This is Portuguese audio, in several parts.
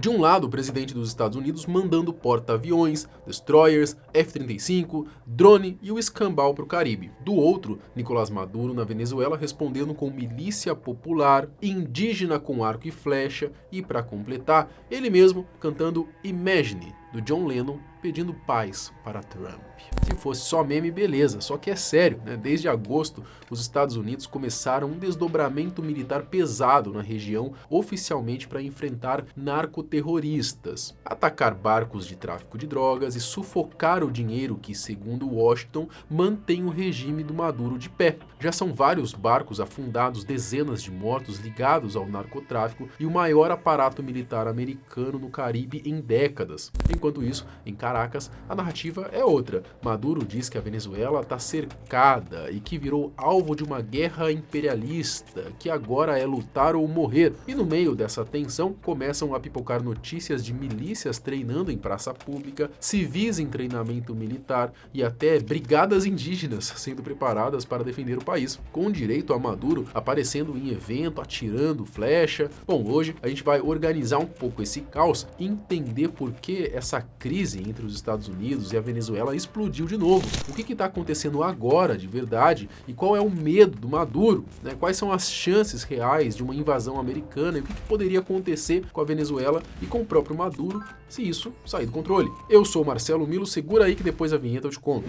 De um lado, o presidente dos Estados Unidos mandando porta-aviões, destroyers, F-35, drone e o escambau para o Caribe. Do outro, Nicolás Maduro na Venezuela respondendo com milícia popular, indígena com arco e flecha e, para completar, ele mesmo cantando Imagine, do John Lennon, pedindo paz para Trump. Se fosse só meme, beleza, só que é sério, né? Desde agosto, os Estados Unidos começaram um desdobramento militar pesado na região, oficialmente para enfrentar narcoterroristas, atacar barcos de tráfico de drogas e sufocar o dinheiro que, segundo Washington, mantém o regime do Maduro de pé. Já são vários barcos afundados, dezenas de mortos ligados ao narcotráfico e o maior aparato militar americano no Caribe em décadas. Enquanto isso, em Caracas, a narrativa é outra. Maduro diz que a Venezuela está cercada e que virou alvo de uma guerra imperialista, que agora é lutar ou morrer. E no meio dessa tensão, começam a pipocar notícias de milícias treinando em praça pública, civis em treinamento militar e até brigadas indígenas sendo preparadas para defender o país, com direito a Maduro aparecendo em evento, atirando flecha. Bom, hoje a gente vai organizar um pouco esse caos e entender por que essa crise entre os Estados Unidos e a Venezuela explodiu de novo. O que está acontecendo agora de verdade e qual é o medo do Maduro? Né? Quais são as chances reais de uma invasão americana e o que poderia acontecer com a Venezuela e com o próprio Maduro se isso sair do controle? Eu sou o Marcelo Milo, segura aí que depois da vinheta eu te conto.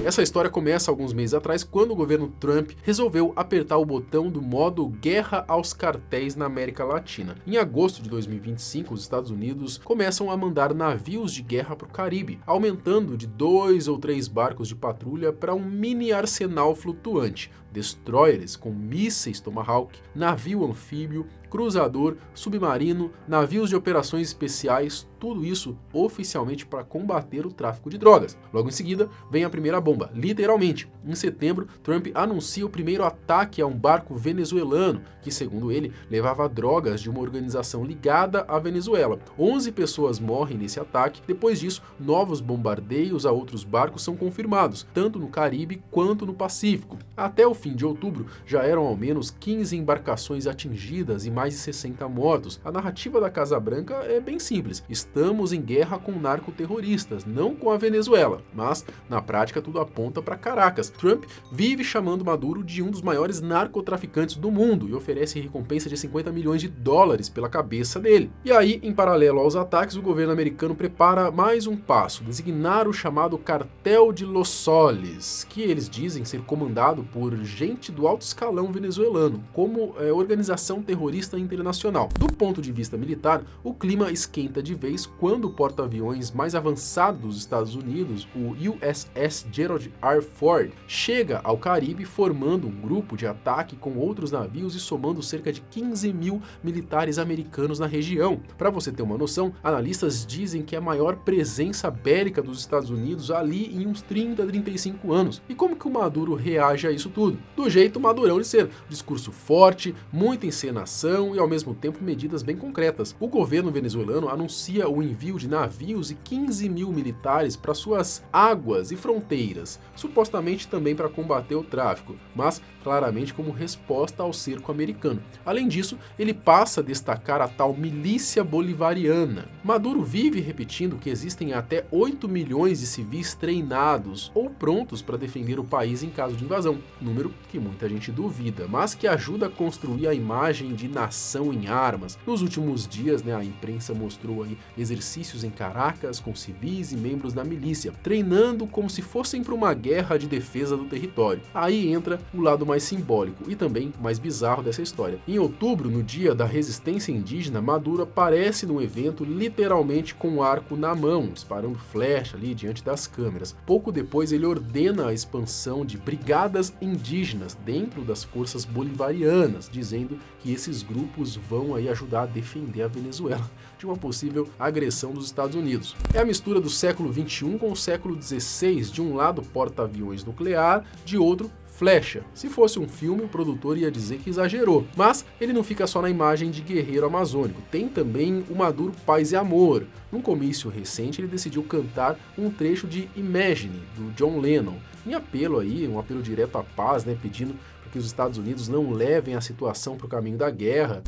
Essa história começa alguns meses atrás, quando o governo Trump resolveu apertar o botão do modo guerra aos cartéis na América Latina. Em agosto de 2025, os Estados Unidos começam a mandar navios de guerra para o Caribe, aumentando de 2 ou 3 barcos de patrulha para um mini arsenal flutuante, destroyers com mísseis Tomahawk, navio anfíbio, cruzador, submarino, navios de operações especiais, tudo isso oficialmente para combater o tráfico de drogas. Logo em seguida, vem a primeira bomba, literalmente. Em setembro, Trump anuncia o primeiro ataque a um barco venezuelano, que, segundo ele, levava drogas de uma organização ligada à Venezuela. 11 pessoas morrem nesse ataque. Depois disso, novos bombardeios a outros barcos são confirmados, tanto no Caribe quanto no Pacífico. Até o fim de outubro, já eram ao menos 15 embarcações atingidas e mais de 60 mortos. A narrativa da Casa Branca é bem simples. Estamos em guerra com narcoterroristas, não com a Venezuela. Mas, na prática, tudo aponta para Caracas. Trump vive chamando Maduro de um dos maiores narcotraficantes do mundo e oferece recompensa de 50 milhões de dólares pela cabeça dele. E aí, em paralelo aos ataques, o governo americano prepara mais um passo, designar o chamado Cartel de Los Soles, que eles dizem ser comandado por gente do alto escalão venezuelano, como organização terrorista internacional. Do ponto de vista militar, o clima esquenta de vez quando o porta-aviões mais avançado dos Estados Unidos, o USS Gerald R. Ford, chega ao Caribe formando um grupo de ataque com outros navios e somando cerca de 15 mil militares americanos na região. Para você ter uma noção, analistas dizem que é a maior presença bélica dos Estados Unidos ali em uns 30, 35 anos. E como que o Maduro reage a isso tudo? Do jeito madurão de ser, discurso forte, muita encenação e ao mesmo tempo medidas bem concretas. O governo venezuelano anuncia o envio de navios e 15 mil militares para suas águas e fronteiras, supostamente também para combater o tráfico, mas claramente como resposta ao cerco americano. Além disso, ele passa a destacar a tal milícia bolivariana. Maduro vive repetindo que existem até 8 milhões de civis treinados ou prontos para defender o país em caso de invasão, número que muita gente duvida, mas que ajuda a construir a imagem de nação em armas. Nos últimos dias, a imprensa mostrou aí exercícios em Caracas com civis e membros da milícia, treinando como se fossem para uma guerra de defesa do território. Aí entra o lado mais simbólico e também mais bizarro dessa história. Em outubro, no dia da resistência indígena, Maduro aparece num evento literalmente com um arco na mão, disparando flecha ali diante das câmeras. Pouco depois ele ordena a expansão de brigadas indígenas dentro das forças bolivarianas, dizendo que esses grupos vão aí ajudar a defender a Venezuela de uma possível agressão dos Estados Unidos. É a mistura do século XXI com o século XVI, de um lado porta-aviões nuclear, de outro flecha. Se fosse um filme, o produtor ia dizer que exagerou, mas ele não fica só na imagem de guerreiro amazônico, tem também o Maduro Paz e Amor. Num comício recente, ele decidiu cantar um trecho de Imagine, do John Lennon, em apelo aí, um apelo direto à paz, pedindo para que os Estados Unidos não levem a situação para o caminho da guerra.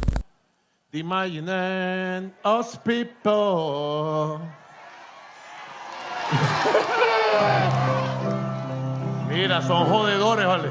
Imagine us people. Mira, son jodedores, vale.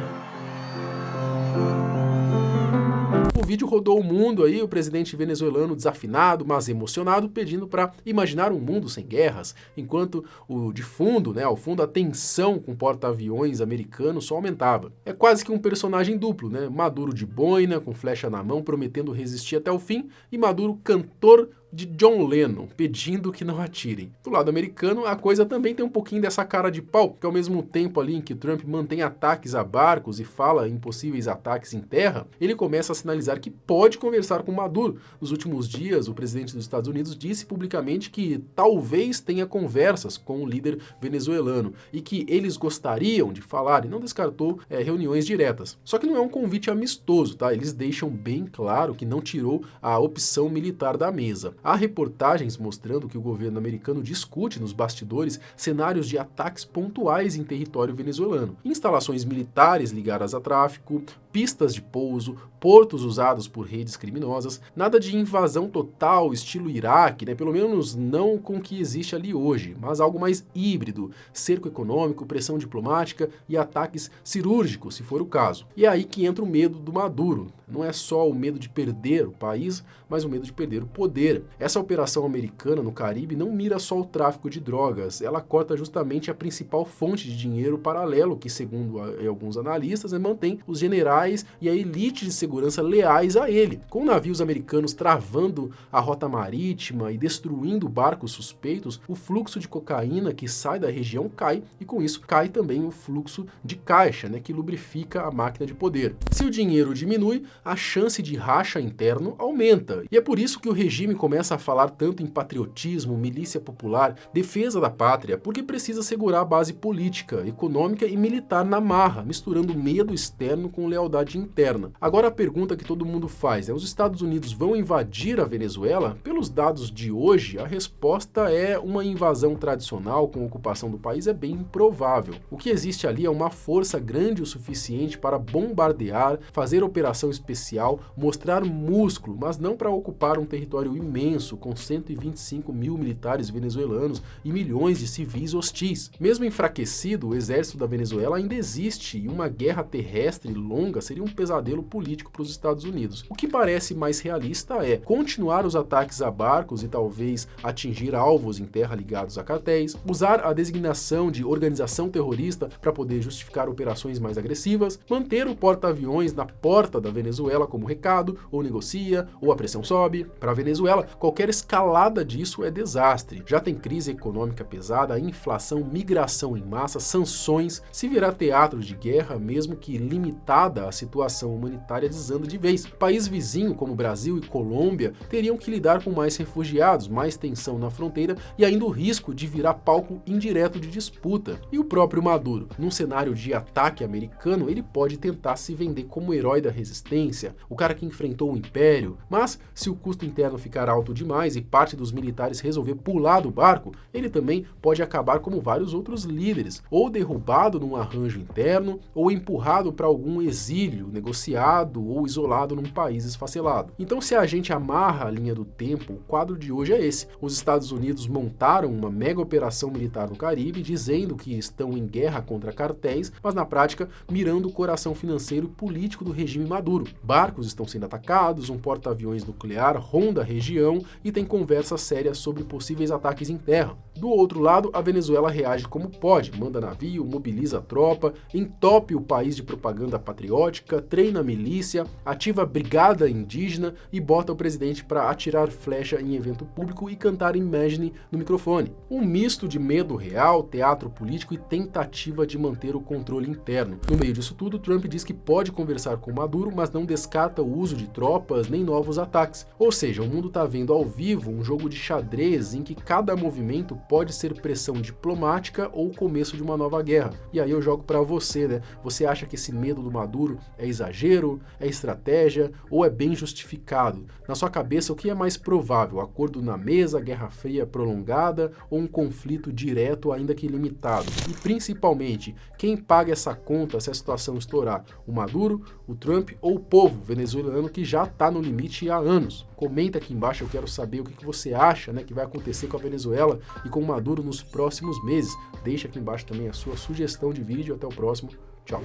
O vídeo rodou o mundo aí, o presidente venezuelano desafinado, mas emocionado, pedindo para imaginar um mundo sem guerras, enquanto de fundo, ao fundo, a tensão com porta-aviões americanos só aumentava. É quase que um personagem duplo, Maduro de boina, com flecha na mão, prometendo resistir até o fim, e Maduro cantor de John Lennon, pedindo que não atirem. Do lado americano, a coisa também tem um pouquinho dessa cara de pau, que ao mesmo tempo ali em que Trump mantém ataques a barcos e fala em possíveis ataques em terra, ele começa a sinalizar que pode conversar com Maduro. Nos últimos dias, o presidente dos Estados Unidos disse publicamente que talvez tenha conversas com o líder venezuelano e que eles gostariam de falar e não descartou reuniões diretas. Só que não é um convite amistoso, tá? Eles deixam bem claro que não tirou a opção militar da mesa. Há reportagens mostrando que o governo americano discute nos bastidores cenários de ataques pontuais em território venezuelano. Instalações militares ligadas a tráfico, pistas de pouso, portos usados por redes criminosas, nada de invasão total, estilo Iraque, pelo menos não com o que existe ali hoje, mas algo mais híbrido, cerco econômico, pressão diplomática e ataques cirúrgicos, se for o caso. E é aí que entra o medo do Maduro. Não é só o medo de perder o país, mas o medo de perder o poder. Essa operação americana no Caribe não mira só o tráfico de drogas, ela corta justamente a principal fonte de dinheiro paralelo que, segundo alguns analistas, mantém os generais e a elite de segurança leais a ele. Com navios americanos travando a rota marítima e destruindo barcos suspeitos, o fluxo de cocaína que sai da região cai e com isso cai também o fluxo de caixa, que lubrifica a máquina de poder. Se o dinheiro diminui, a chance de racha interno aumenta. E é por isso que o regime começa a falar tanto em patriotismo, milícia popular, defesa da pátria, porque precisa segurar a base política, econômica e militar na marra, misturando medo externo com lealdade interna. Agora a pergunta que todo mundo faz é: os Estados Unidos vão invadir a Venezuela? Pelos dados de hoje, a resposta é uma invasão tradicional com ocupação do país é bem improvável. O que existe ali é uma força grande o suficiente para bombardear, fazer operação especial, mostrar músculo, mas não para ocupar um território imenso com 125 mil militares venezuelanos e milhões de civis hostis. Mesmo enfraquecido, o exército da Venezuela ainda existe e uma guerra terrestre longa seria um pesadelo político para os Estados Unidos. O que parece mais realista é continuar os ataques a barcos e talvez atingir alvos em terra ligados a cartéis, usar a designação de organização terrorista para poder justificar operações mais agressivas, manter o porta-aviões na porta da Venezuela como recado, ou negocia, ou a pressão sobe. Para a Venezuela, qualquer escalada disso é desastre. Já tem crise econômica pesada, inflação, migração em massa, sanções. Se virar teatro de guerra, mesmo que limitada, a situação humanitária desanda de vez. País vizinho como Brasil e Colômbia teriam que lidar com mais refugiados, mais tensão na fronteira e ainda o risco de virar palco indireto de disputa. E o próprio Maduro, num cenário de ataque americano, ele pode tentar se vender como herói da resistência, o cara que enfrentou o império, mas se o custo interno ficar alto demais e parte dos militares resolver pular do barco, ele também pode acabar como vários outros líderes, ou derrubado num arranjo interno, ou empurrado para algum exílio, negociado ou isolado num país esfacelado. Então, se a gente amarra a linha do tempo, o quadro de hoje é esse. Os Estados Unidos montaram uma mega operação militar no Caribe, dizendo que estão em guerra contra cartéis, mas na prática mirando o coração financeiro e político do regime Maduro. Barcos estão sendo atacados, um porta-aviões nuclear ronda a região e tem conversas sérias sobre possíveis ataques em terra. Do outro lado, a Venezuela reage como pode, manda navio, mobiliza a tropa, entope o país de propaganda patriótica, treina a milícia, ativa a brigada indígena e bota o presidente para atirar flecha em evento público e cantar Imagine no microfone. Um misto de medo real, teatro político e tentativa de manter o controle interno. No meio disso tudo, Trump diz que pode conversar com Maduro, mas não descarta o uso de tropas nem novos ataques. Ou seja, o mundo está vendo vendo ao vivo um jogo de xadrez em que cada movimento pode ser pressão diplomática ou começo de uma nova guerra. E aí eu jogo para você, né? Você acha que esse medo do Maduro é exagero, é estratégia ou é bem justificado? Na sua cabeça, o que é mais provável? Acordo na mesa, guerra fria prolongada ou um conflito direto, ainda que limitado? E principalmente, quem paga essa conta se a situação estourar? O Maduro, o Trump ou o povo venezuelano que já está no limite há anos? Comenta aqui embaixo, eu quero saber o que você acha, né, que vai acontecer com a Venezuela e com o Maduro nos próximos meses. Deixa aqui embaixo também a sua sugestão de vídeo. Até o próximo. Tchau.